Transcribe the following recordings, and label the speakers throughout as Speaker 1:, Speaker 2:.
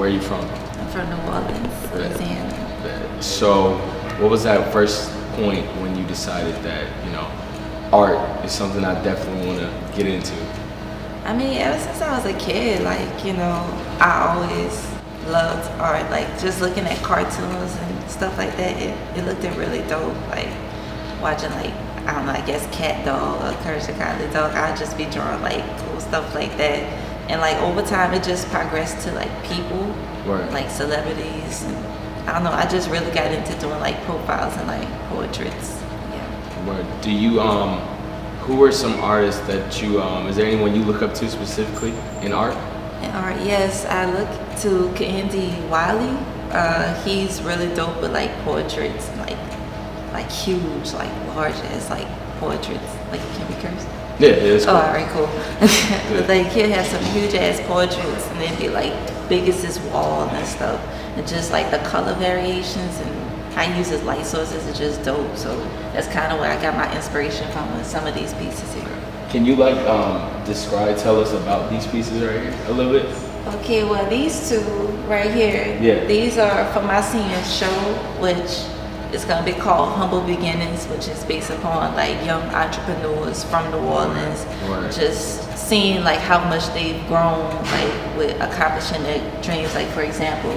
Speaker 1: Where are you from?
Speaker 2: I'm from New Orleans, Louisiana.
Speaker 1: So, what was that first point when you decided that, art is something I definitely want to get into?
Speaker 2: I mean, ever since I was a kid, I always loved art. Like, just looking at cartoons and stuff like that, it looked really dope. Like, watching, I don't know, I guess Cat Dog or Courage the Cowardly Dog, I'd just be drawing, cool stuff like that. And, over time, it just progressed to, people,
Speaker 1: right,
Speaker 2: like celebrities. And I don't know, I just really got into doing, profiles and, portraits. Yeah.
Speaker 1: Where do you, who are some artists that you, is there anyone you look up to specifically in art?
Speaker 2: In art, yes, I look to Candy Wiley. He's really dope with, portraits, huge, large as, portraits. It can be cursed.
Speaker 1: Yeah, it is cool.
Speaker 2: Oh, alright, cool. He'll have some huge ass portraits and then be big as his wall and stuff. And just the color variations and how he uses light sources is just dope. So that's kind of where I got my inspiration from with some of these pieces here.
Speaker 1: Can you tell us about these pieces right here a little bit?
Speaker 2: Okay, well these two right here, these are for my senior show, which it's gonna be called Humble Beginnings, which is based upon young entrepreneurs from New Orleans, just seeing how much they've grown with accomplishing their dreams. For example,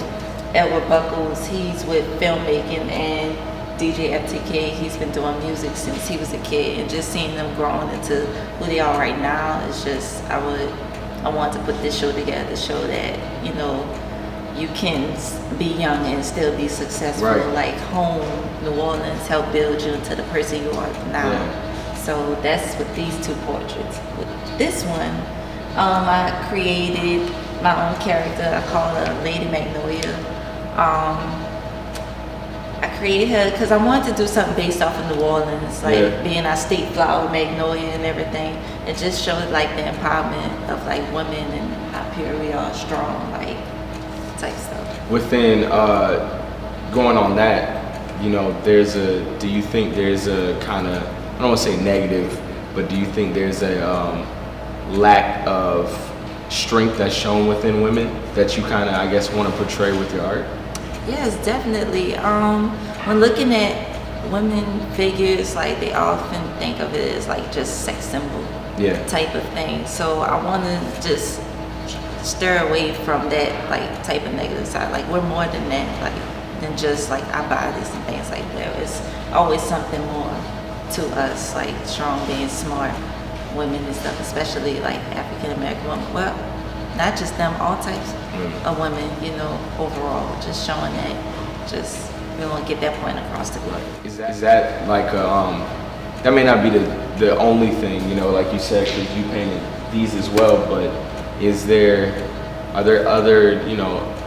Speaker 2: Edward Buckles, he's with filmmaking, and DJ FTK, he's been doing music since he was a kid, and just seeing them growing into who they are right now is just, I want to put this show together to show that, you can be young and still be successful.
Speaker 1: Right.
Speaker 2: Home, New Orleans helped build you into the person you are now.
Speaker 1: Yeah.
Speaker 2: So that's with these two portraits. With this one, I created my own character. I call her Lady Magnolia. I created her because I wanted to do something based off of New Orleans, being our state flower, Magnolia, and everything. It just showed the empowerment of women and how pure we are, strong, type stuff.
Speaker 1: Within going on that, do you think there's a kind of, I don't want to say negative, but do you think there's a lack of strength that's shown within women that you kind of, I guess, want to portray with your art?
Speaker 2: Yes, definitely. When looking at women figures, they often think of it as just sex symbol type of thing. So I want to just stir away from that type of negative side. We're more than that, than just our bodies and things like that. It's always something more to us, strong, being smart women and stuff, especially African American women. Well, not just them, all types of women, overall, just showing that, just we want to get that point across the globe.
Speaker 1: Is that that may not be the only thing, like you said, because you painted these as well, but are there other,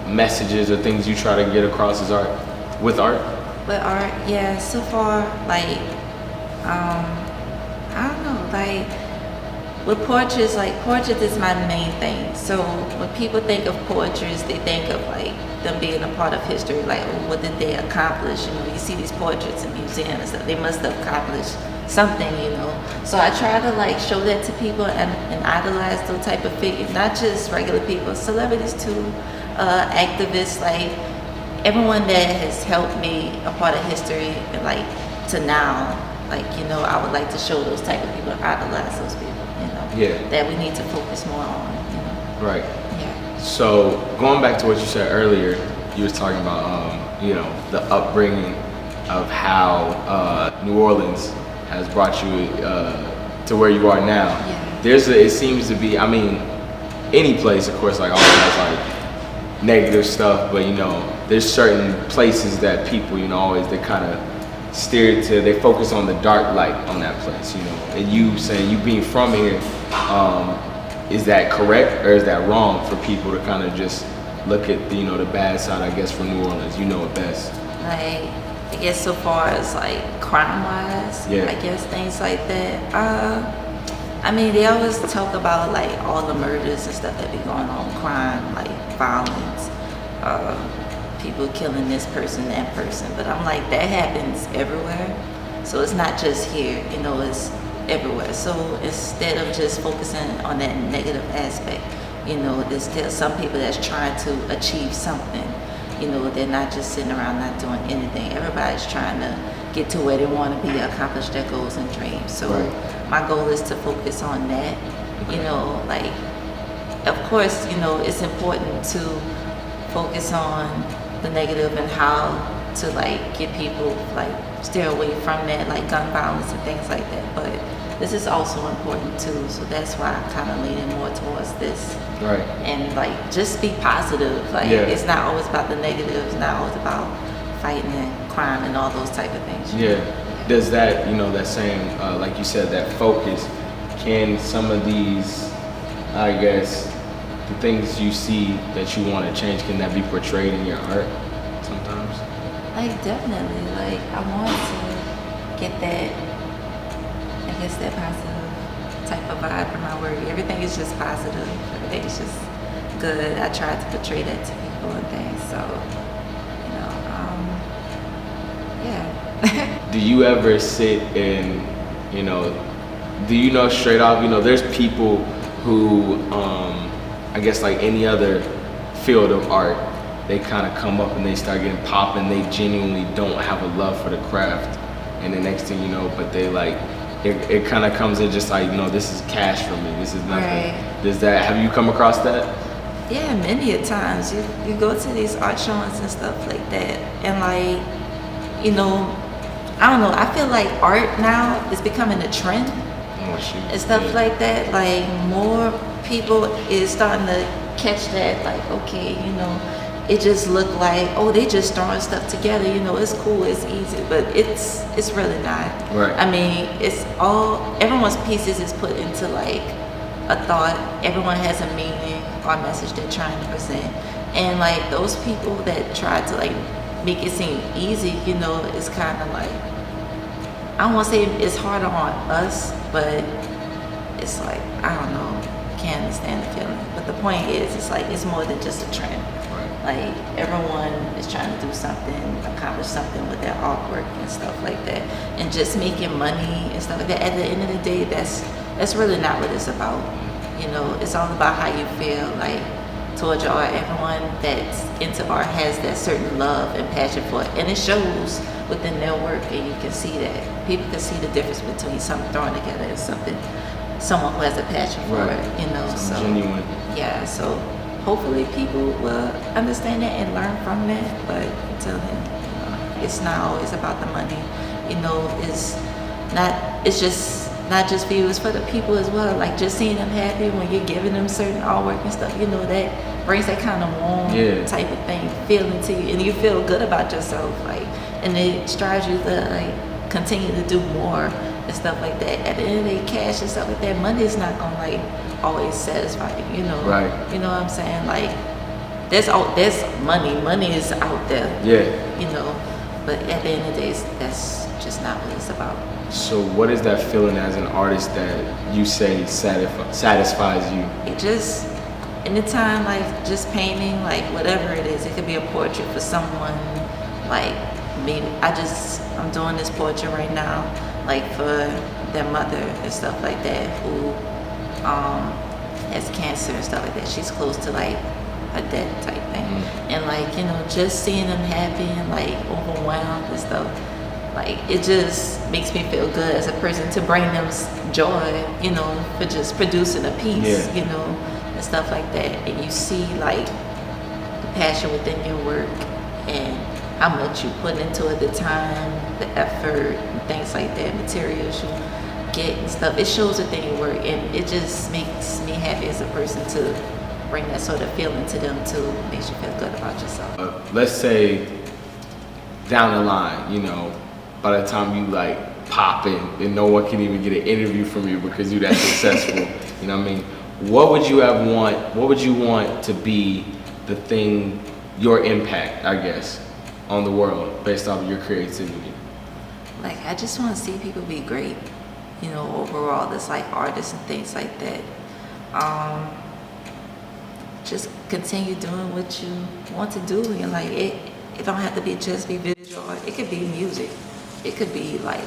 Speaker 1: messages or things you try to get across as art, with art?
Speaker 2: With art, yeah, so far, I don't know, with portraits, portraits is my main thing. So when people think of portraits, they think of them being a part of history. What did they accomplish? You see these portraits in museums and stuff. They must have accomplished something, So I try to show that to people and idolize those type of figures, not just regular people, celebrities too, activists, everyone that has helped me a part of history and to now. I would like to show those type of people, idolize those people. That we need to focus more on.
Speaker 1: Right.
Speaker 2: Yeah.
Speaker 1: So going back to what you said earlier, you was talking about the upbringing of how New Orleans has brought you to where you are now.
Speaker 2: Yeah.
Speaker 1: It seems to be, any place, of course, always has negative stuff, but there's certain places that people always they kind of steer to, they focus on the dark light on that place, and you saying you being from here, is that correct or is that wrong for people to kind of just look at the bad side, I guess, from New Orleans? You know it best.
Speaker 2: I guess so far as crime wise, I guess things like that. They always talk about all the murders and stuff that be going on, crime, violence, people killing this person, that person, but I'm that happens everywhere. So it's not just here, it's everywhere. So instead of just focusing on that negative aspect, You know, there's still some people that's trying to achieve something. You know, they're not just sitting around not doing anything. Everybody's trying to get to where they want to be, accomplish their goals and dreams. So my goal is to focus on that. You know, like, of course, you know, it's important to focus on the negative and how to like get people like steer away from that, like gun violence and things like that. But this is also important too, so that's why I'm kind of leaning more towards this.
Speaker 1: Right. And
Speaker 2: like, just be positive. Like, it's not always about the negative. It's not always about fighting and crime and all those type of things.
Speaker 1: Yeah. Does that, you know, that same, like you said, that focus, can some of these, I guess, the things you see that you want to change, can that be portrayed in your art sometimes?
Speaker 2: Like, definitely. Like, I want to get that, I guess, that positive type of vibe from my work. Everything is just positive. Everything is just good. I try to portray that to people and things. So, you know, yeah.
Speaker 1: Do you ever sit and, you know, do you know straight off, you know, there's people who, I guess like any other field of art, they kind of come up and they start getting popping. They genuinely don't have a love for the craft. And the next thing you know, but they like, it kind of comes in just like, you know, this is cash for me. This is nothing.
Speaker 2: Right.
Speaker 1: Does that, have you come across that?
Speaker 2: Yeah, many a times. You go to these art showings and stuff like that. And like, you know, I don't know, I feel like art now is becoming a trend.
Speaker 1: Oh, shoot.
Speaker 2: And stuff like that. Like, more people is starting to catch that, like, okay, you know, it just looked like, oh, they just throwing stuff together, you know, it's cool, it's easy, but it's really not.
Speaker 1: Right.
Speaker 2: I mean, it's all, everyone's pieces is put into like a thought. Everyone has a meaning or message they're trying to present. And like those people that try to like make it seem easy, you know, it's kind of like, I don't want to say it's harder on us, but it's like, I don't know, can't understand the feeling. But the point is, it's like, it's more than just a trend. Like, everyone is trying to do something, accomplish something with their artwork and stuff like that, and just making money and stuff like that. At the end of the day, that's really not what it's about. You know, it's all about how you feel like towards your art. Everyone that's into art has that certain love and passion for it, and it shows within their work. And you can see that people can see the difference between something thrown together and someone who has a passion for it. You know, so
Speaker 1: genuine.
Speaker 2: Yeah, so. Hopefully people will understand that and learn from that, but until then, you know, it's not always about the money. You know, it's just not just for you, it's for the people as well. Like, just seeing them happy when you're giving them certain artwork and stuff, you know, that brings that kind of warm type of thing, feeling to you, and you feel good about yourself, like, and it strives you to like continue to do more and stuff like that. At the end of the day, cash and stuff like that, money is not gonna like always satisfy you, know.
Speaker 1: Right.
Speaker 2: You know what I'm saying? Like, there's money is out there.
Speaker 1: Yeah.
Speaker 2: You know, but at the end of the day, that's just not what it's about.
Speaker 1: So what is that feeling as an artist that you say satisfies you?
Speaker 2: It just, anytime, like, just painting, like, whatever it is, it could be a portrait for someone, like, maybe, I'm doing this portrait right now, like, for their mother and stuff like that, who has cancer and stuff like that. She's close to like a death type thing. And like, you know, just seeing them happy and like overwhelmed and stuff, like, it just makes me feel good as a person to bring them joy, you know, for just producing a piece, you know, and stuff like that. And you see like the passion within your work and how much you put into it, the time, the effort, and things like that, materials you get and stuff. It shows within your work, and it just makes me happy as a person to bring that sort of feeling to them too. Makes you feel good about yourself.
Speaker 1: Let's say down the line, you know, by the time you like pop in and no one can even get an interview from you because you're that successful, you know what I mean? What would you want to be the thing, your impact, I guess, on the world based off of your creativity?
Speaker 2: Like, I just want to see people be great. You know, overall, that's like artists and things like that. Just continue doing what you want to do, and like it don't have to be just be visual art. It could be music. It could be like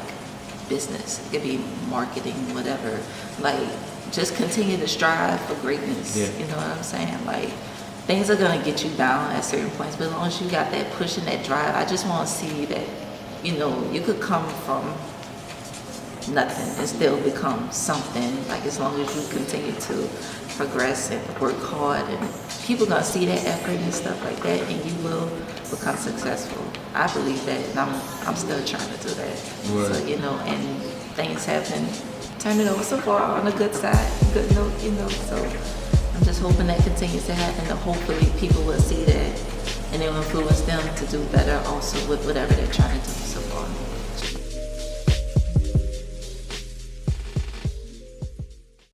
Speaker 2: business. It could be marketing, whatever. Like, just continue to strive for greatness.
Speaker 1: Yeah.
Speaker 2: You know what I'm saying? Like, things are gonna get you down at certain points, but as long as you got that push and that drive, I just want to see that, you know, you could come from nothing and still become something. Like, as long as you continue to progress and work hard, and people gonna see that effort and stuff like that, and you will become successful. I believe that, and I'm still trying to do that.
Speaker 1: Right.
Speaker 2: So, you know, and things have been turning over so far on the good side, good note, you know. So I'm just hoping that continues to happen, and hopefully people will see that and it will influence them to do better also with whatever they're trying to do so far.